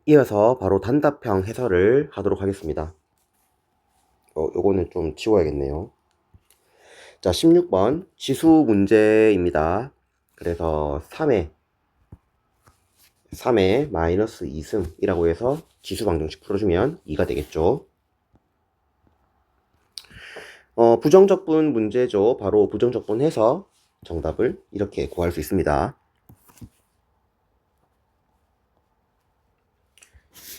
이어서 바로 단답형 해설을 하도록 하겠습니다. 요거는 좀 지워야겠네요. 자, 16번 지수 문제입니다. 그래서 3의 마이너스 2승이라고 해서 지수 방정식 풀어주면 2가 되겠죠. 부정적분 문제죠. 바로 부정적분 해서 정답을 이렇게 구할 수 있습니다.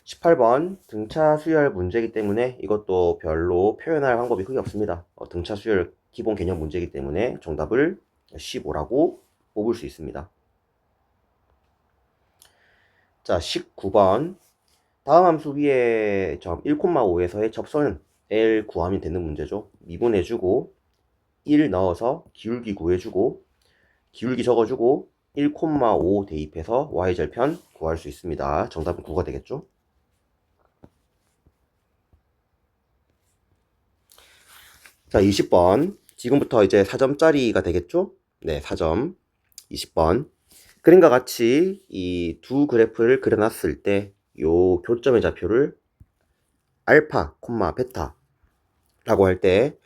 18번 등차 수열 문제이기 때문에 이것도 별로 표현할 방법이 크게 없습니다. 등차 수열 기본 개념 문제이기 때문에 정답을 15라고 뽑을 수 있습니다. 자, 19번 다음 함수 위에 점 1,5에서의 접선을 구하면 되는 문제죠. 미분해주고 1 넣어서 기울기 구해주고 기울기 적어주고 1,5 대입해서 y절편 구할 수 있습니다. 정답은 9가 되겠죠. 자, 20번. 지금부터 이제 4점짜리가 되겠죠? 네, 4점. 20번. 그림과 같이 이 두 그래프를 그려놨을 때 요 교점의 좌표를 알파, 베타 라고 할 때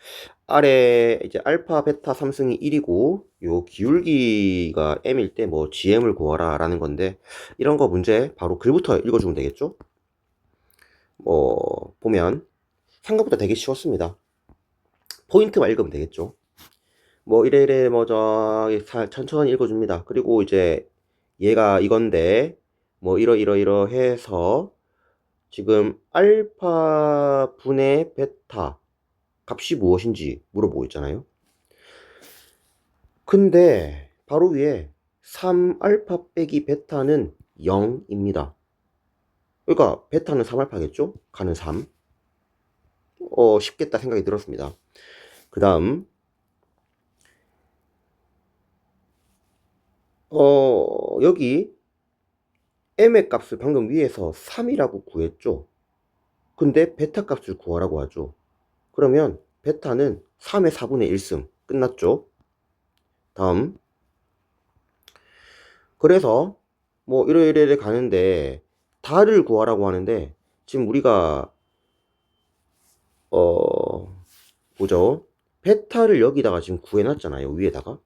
아래 이제 알파, 베타 3승이 1이고 요 기울기가 m일 때 뭐 gm을 구하라 라는 건데 이런 거 문제 바로 글부터 읽어주면 되겠죠? 보면 생각보다 되게 쉬웠습니다. 포인트만 읽으면 되겠죠. 뭐 이래 천천히 읽어줍니다. 그리고 이제 얘가 이건데 뭐 이러 해서 지금 알파 분의 베타 값이 무엇인지 물어보고 있잖아요. 근데 바로 위에 3알파 빼기 베타는 0입니다. 그러니까 베타는 3알파겠죠? 가는 3. 쉽겠다 생각이 들었습니다. 그 다음 여기 m의 값을 방금 위에서 3이라고 구했죠. 근데 베타 값을 구하라고 하죠. 그러면 베타는 3의 4분의 1승 끝났죠. 다음 그래서 뭐 이래 가는데 다를 구하라고 하는데 지금 우리가 보죠. 베타를 여기다가 지금 구해놨잖아요. 위에다가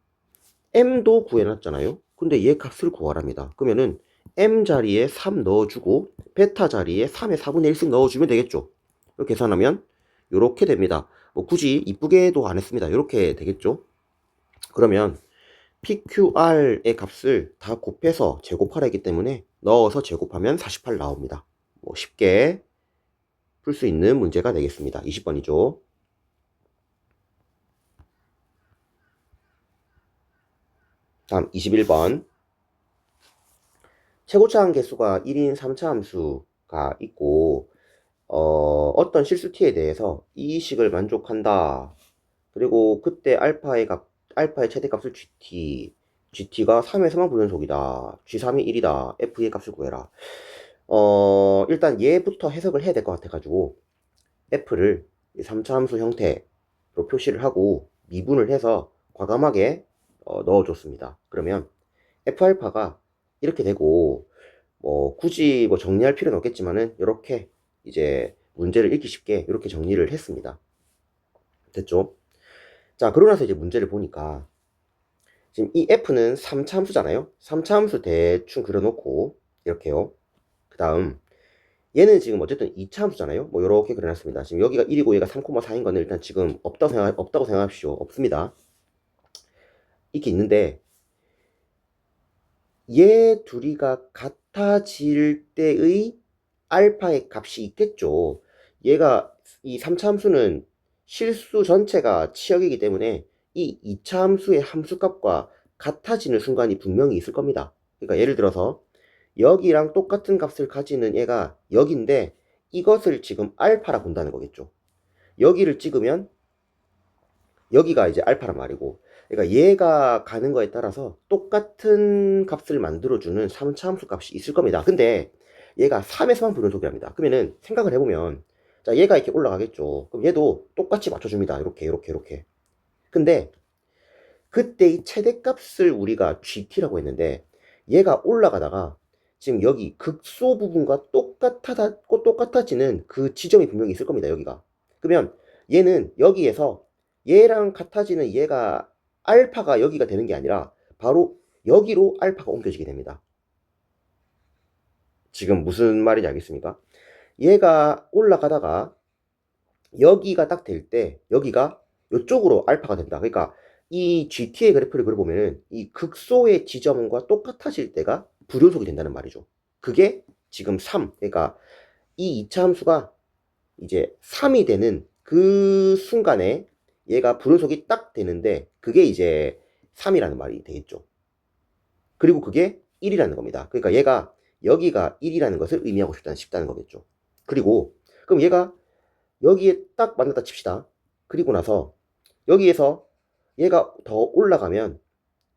m도 구해놨잖아요. 근데 얘 값을 구하랍니다. 그러면은 m 자리에 3 넣어주고 베타 자리에 3의 4분의 1씩 넣어주면 되겠죠. 이렇게 계산하면 이렇게 됩니다. 뭐 굳이 이쁘게도 안 했습니다. 이렇게 되겠죠. 그러면 PQR의 값을 다 곱해서 제곱하라 했기 때문에 넣어서 제곱하면 48 나옵니다. 뭐 쉽게 풀 수 있는 문제가 되겠습니다. 20번이죠. 다음 21번. 최고차항 개수가 1인 3차 함수가 있고 어떤 실수 t에 대해서 이 식을 만족한다. 그리고 그때 알파의 최대값을 gt가 3에서만 불연속이다. g3이 1이다. f의 값을 구해라. 일단 얘부터 해석을 해야 될 것 같아가지고 f를 3차 함수 형태로 표시를 하고 미분을 해서 과감하게 넣어줬습니다. 그러면 f알파가 이렇게 되고 뭐 굳이 뭐 정리할 필요는 없겠지만은 이렇게 이제 문제를 읽기 쉽게 이렇게 정리를 했습니다. 됐죠? 자, 그러고 나서 이제 문제를 보니까 지금 이 f는 3차 함수잖아요. 3차 함수 대충 그려놓고 이렇게요. 그 다음 얘는 지금 어쨌든 2차 함수잖아요. 뭐 이렇게 그려놨습니다. 지금 여기가 1이고 얘가 3,4인 거는 일단 지금 없다고 생각하십시오. 없습니다. 이렇게 있는데 얘 둘이가 같아질 때의 알파의 값이 있겠죠. 얘가 이 3차 함수는 실수 전체가 치역이기 때문에 이 2차 함수의 함수값과 같아지는 순간이 분명히 있을 겁니다. 그러니까 예를 들어서 여기랑 똑같은 값을 가지는 얘가 여기인데 이것을 지금 알파라 본다는 거겠죠. 여기를 찍으면 여기가 이제 알파란 말이고, 그러니까 얘가 가는 거에 따라서 똑같은 값을 만들어주는 3차 함수 값이 있을 겁니다. 근데 얘가 3에서만 불연속이랍니다. 그러면은 생각을 해보면, 자, 얘가 이렇게 올라가겠죠. 그럼 얘도 똑같이 맞춰줍니다. 이렇게. 근데 그때 이 최대값을 우리가 gt라고 했는데 얘가 올라가다가 지금 여기 극소 부분과 똑같아지는 그 지점이 분명히 있을 겁니다. 여기가. 그러면 얘는 여기에서 얘랑 같아지는 얘가 알파가 여기가 되는 게 아니라 바로 여기로 알파가 옮겨지게 됩니다. 지금 무슨 말인지 알겠습니까? 얘가 올라가다가 여기가 딱 될 때 여기가 이쪽으로 알파가 된다. 그러니까 이 GT의 그래프를 그려보면은 이 극소의 지점과 똑같아질 때가 불연속이 된다는 말이죠. 그게 지금 3. 그러니까 이 2차 함수가 이제 3이 되는 그 순간에 얘가 불연속이 딱 되는데 그게 이제 3이라는 말이 되겠죠. 그리고 그게 1이라는 겁니다. 그러니까 얘가 여기가 1이라는 것을 의미하고 싶다는 거겠죠. 그리고 그럼 얘가 여기에 딱 만났다 칩시다. 그리고 나서 여기에서 얘가 더 올라가면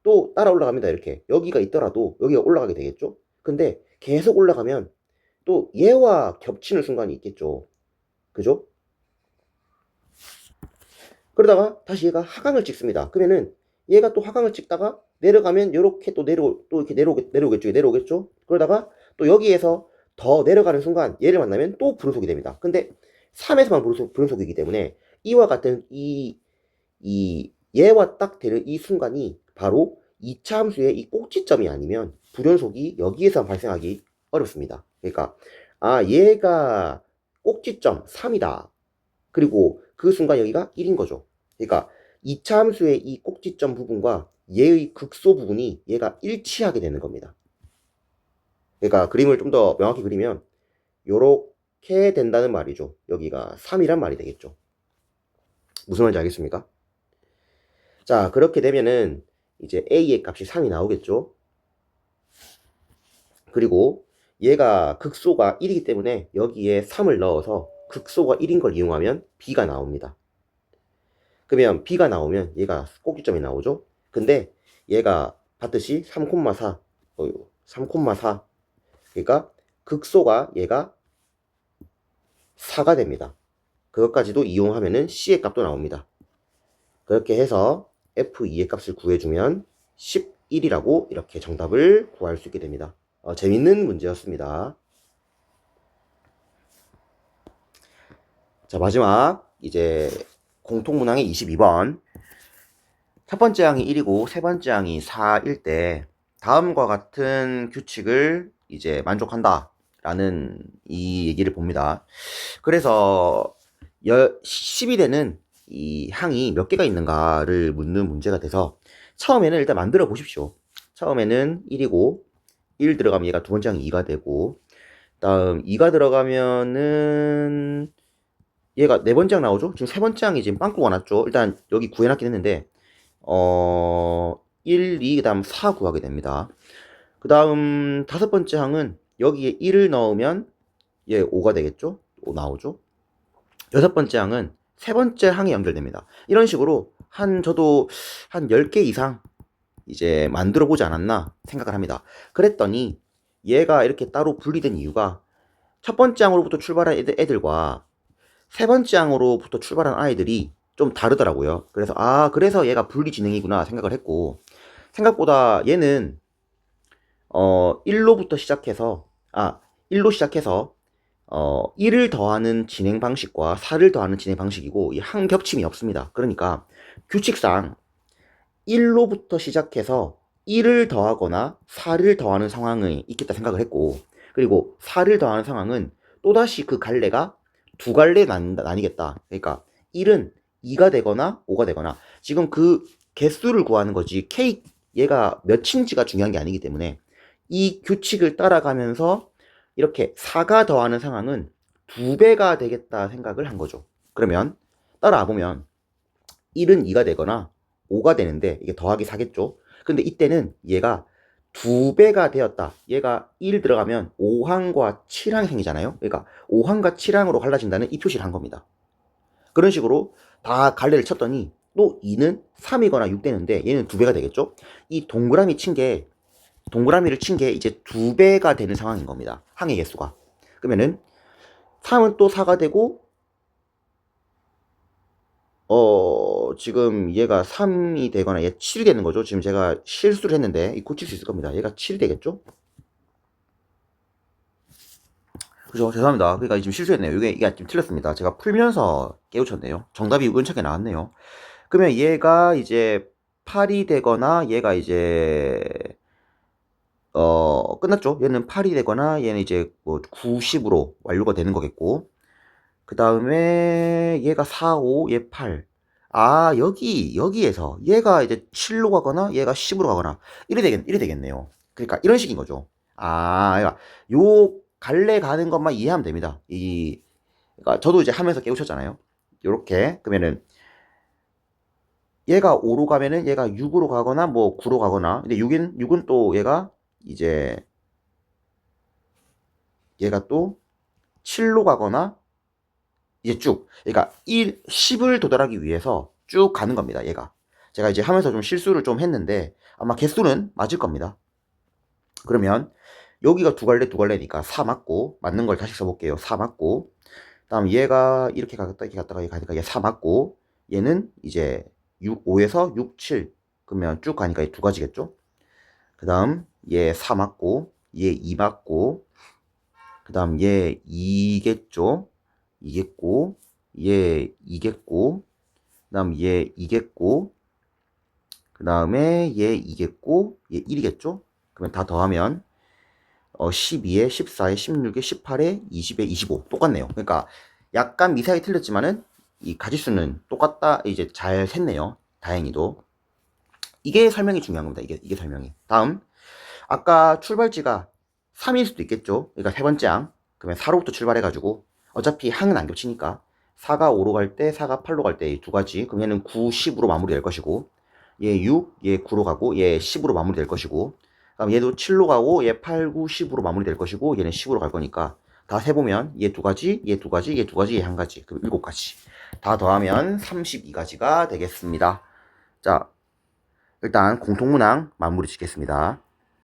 또 따라 올라갑니다. 이렇게 여기가 있더라도 여기가 올라가게 되겠죠. 근데 계속 올라가면 또 얘와 겹치는 순간이 있겠죠. 그죠? 그러다가 다시 얘가 하강을 찍습니다. 그러면은 얘가 또 하강을 찍다가 내려가면 이렇게 또 이렇게 내려오겠죠. 그러다가 또 여기에서 더 내려가는 순간 얘를 만나면 또 불연속이 됩니다. 근데 3에서만 불연속이기 때문에 이와 같은 얘와 딱 되는 이 순간이 바로 2차 함수의 이 꼭지점이 아니면 불연속이 여기에서 발생하기 어렵습니다. 그러니까 얘가 꼭지점 3이다. 그리고 그 순간 여기가 1인 거죠. 그러니까 2차 함수의 이 꼭지점 부분과 얘의 극소 부분이 얘가 일치하게 되는 겁니다. 그러니까 그림을 좀 더 명확히 그리면 요렇게 된다는 말이죠. 여기가 3이란 말이 되겠죠. 무슨 말인지 알겠습니까? 자, 그렇게 되면은 이제 A의 값이 3이 나오겠죠. 그리고 얘가 극소가 1이기 때문에 여기에 3을 넣어서 극소가 1인 걸 이용하면 B가 나옵니다. 그러면 B가 나오면 얘가 꼭지점이 나오죠. 근데 얘가 봤듯이 3,4 3,4 그러니까 극소가 얘가 4가 됩니다. 그것까지도 이용하면은 C의 값도 나옵니다. 그렇게 해서 F2의 값을 구해주면 11이라고 이렇게 정답을 구할 수 있게 됩니다. 재밌는 문제였습니다. 자, 마지막 이제 공통문항의 22번. 첫 번째 항이 1이고 세 번째 항이 4일 때 다음과 같은 규칙을 이제 만족한다 라는 이 얘기를 봅니다. 그래서 10이 되는 이 항이 몇 개가 있는가를 묻는 문제가 돼서 처음에는 일단 만들어 보십시오. 처음에는 1이고 1 들어가면 얘가 두 번째 항이 2가 되고 다음 2가 들어가면은 얘가 네 번째 항 나오죠? 지금 세 번째 항이 지금 빵꾸가 났죠? 일단 여기 구해놨긴 했는데 1, 2, 그 다음 4 구하게 됩니다. 그 다음 다섯 번째 항은 여기에 1을 넣으면 얘 5가 되겠죠? 5 나오죠? 여섯 번째 항은 세 번째 항에 연결됩니다. 이런 식으로 저도 한 10개 이상 이제 만들어 보지 않았나 생각을 합니다. 그랬더니 얘가 이렇게 따로 분리된 이유가 첫 번째 항으로부터 출발한 애들과 세 번째 항으로부터 출발한 아이들이 좀 다르더라고요. 그래서 그래서 얘가 분리 진행이구나 생각을 했고 생각보다 얘는 1로부터 시작해서 1로 시작해서 1을 더하는 진행 방식과 4를 더하는 진행 방식이고 이 한 겹침이 없습니다. 그러니까 규칙상 1로부터 시작해서 1을 더하거나 4를 더하는 상황이 있겠다 생각을 했고 그리고 4를 더하는 상황은 또다시 그 갈래가 두 갈래 나뉘겠다. 그러니까 1은 2가 되거나 5가 되거나 지금 그 개수를 구하는 거지 얘가 몇인지가 중요한 게 아니기 때문에 이 규칙을 따라가면서 이렇게 4가 더하는 상황은 2배가 되겠다 생각을 한 거죠. 그러면 따라와 보면 1은 2가 되거나 5가 되는데 이게 더하기 4겠죠. 근데 이때는 얘가 2배가 되었다. 얘가 1 들어가면 5항과 7항이 생기잖아요. 그러니까 5항과 7항으로 갈라진다는 이 표시를 한 겁니다. 그런 식으로 다 갈래를 쳤더니 또 2는 3이거나 6 되는데 얘는 2배가 되겠죠. 이 동그라미를 친 게 이제 2배가 되는 상황인 겁니다. 항의 개수가. 그러면은 3은 또 4가 되고 지금 얘가 3이 되거나 얘 7이 되는 거죠. 지금 제가 실수를 했는데 고칠 수 있을 겁니다. 얘가 7이 되겠죠. 그죠? 죄송합니다. 그러니까 지금 실수했네요. 이게 좀 틀렸습니다. 제가 풀면서 깨우쳤네요. 정답이 우연찮게 나왔네요. 그러면 얘가 이제 8이 되거나 얘가 이제 끝났죠? 얘는 8이 되거나 얘는 이제 뭐 90으로 완료가 되는 거겠고, 그 다음에 얘가 4, 5, 얘 8. 아, 여기에서 얘가 이제 7로 가거나 얘가 10으로 가거나 이래 되겠네요. 그러니까 이런 식인 거죠. 아, 그러니까 요 갈래 가는 것만 이해하면 됩니다. 그러니까 저도 이제 하면서 깨우쳤잖아요. 요렇게. 그러면은 얘가 5로 가면은 얘가 6으로 가거나 뭐 9로 가거나, 근데 6은 또 이제 얘가 또 7로 가거나 이제 쭉, 그러니까 10을 도달하기 위해서 쭉 가는 겁니다, 얘가. 제가 이제 하면서 좀 실수를 좀 했는데 아마 개수는 맞을 겁니다. 그러면 여기가 두 갈래니까 4 맞고, 맞는 걸 다시 써볼게요. 4 맞고, 다음 얘가 이렇게 이렇게 갔다가 얘 4 맞고, 얘는 이제 5에서 6, 7, 그러면 쭉 가니까 두 가지겠죠. 그 다음 얘 4 맞고, 얘 2 맞고, 그 다음 얘 2겠죠. 이겠고, 얘 이겠고, 그 다음 얘 이겠고, 그 다음에 얘 이겠고, 얘 1이겠죠. 그러면 다 더하면 12에 14에 16에 18에 20에 25 똑같네요. 그러니까 약간 미세하게 틀렸지만은 이 가지수는 똑같다. 이제 잘 샜네요. 다행히도. 이게 설명이 중요한 겁니다. 이게 설명이. 다음, 아까 출발지가 3일 수도 있겠죠. 그러니까 세 번째 항. 그러면 4로부터 출발해가지고 어차피 항은 안 겹치니까 4가 5로 갈 때, 4가 8로 갈 때 두 가지. 그럼 얘는 9, 10으로 마무리될 것이고, 얘 6, 얘 9로 가고, 얘 10으로 마무리될 것이고, 그럼 얘도 7로 가고, 얘 8, 9, 10으로 마무리될 것이고, 얘는 10으로 갈 거니까 다 세보면 얘 두 가지, 얘 두 가지, 얘 두 가지, 얘 한 가지. 그럼 7가지. 다 더하면 32가지가 되겠습니다. 자, 일단 공통문항 마무리 짓겠습니다.